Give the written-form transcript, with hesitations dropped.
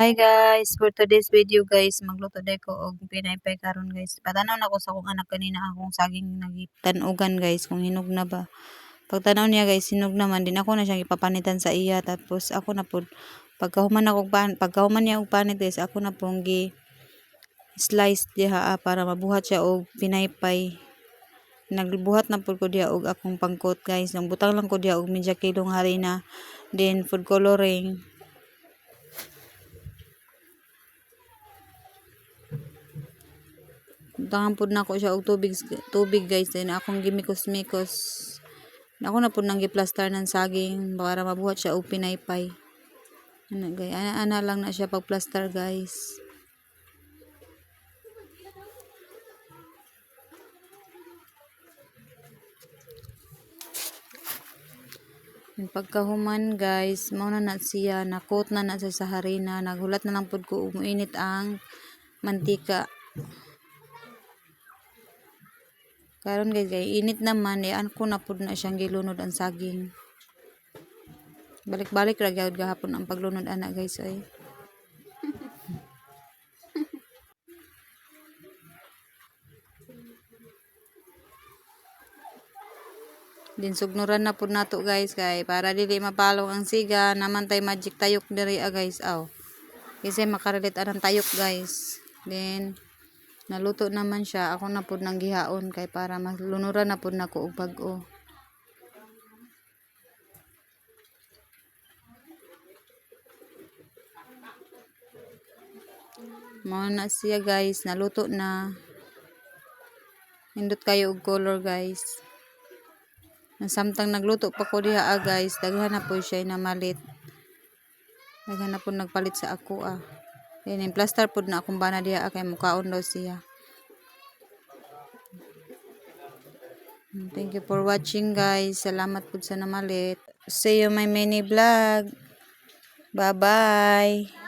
Hi guys, for today's video guys, magluto day ko og pinaypay karon guys. Patanaw na ko sa akong anak kanina akong saging nagitanugan guys kung hinog na ba. Pagtanaw niya guys, hinog naman din ako na siyang ipapanitan sa iya tapos ako na pud pagkahuman niya og panit guys, ako na pong gi slice diha para mabuhat siya og pinaypay. Nagbuhat na pud ko diha og akong pangkot guys. Nang butang lang ko diha og medya kilong harina, then food coloring. Tangan pud nako siya og tubig guys, then akong gimikos-mikos. Ako na pud nang giplaster ng saging para mabuhat siya og pinaypay. Ana lang na siya pag plaster guys. Yung pagkahuman guys, mao na siya, nakot na sa harina, naghulat na lang pud ko uminit ang mantika. Karon guys, kay init naman, ko na pud na siyang gilunod ang saging. Balik-balik ra gyud gahapon ang paglunod ana guys ay. Din sugnuran na pud nato guys kay para dili mapalong ang siga naman tay magic tayok diri guys aw. Kasi makarelit ang tayok guys. Then naluto naman siya, ako na pud nang gihaon kay para malunuran na pud nako og bag-o. Mao na siya guys, naluto na. Nindot kayo og color guys. Samtang nagluto pa ko diha guys, daghan na po siya na malit. Daghan na po nagpalit sa ako Then in plaster po na akong bana diha kay mukaon daw siya. Thank you for watching guys. Salamat po sa namalit. See you my mini vlog. Bye bye.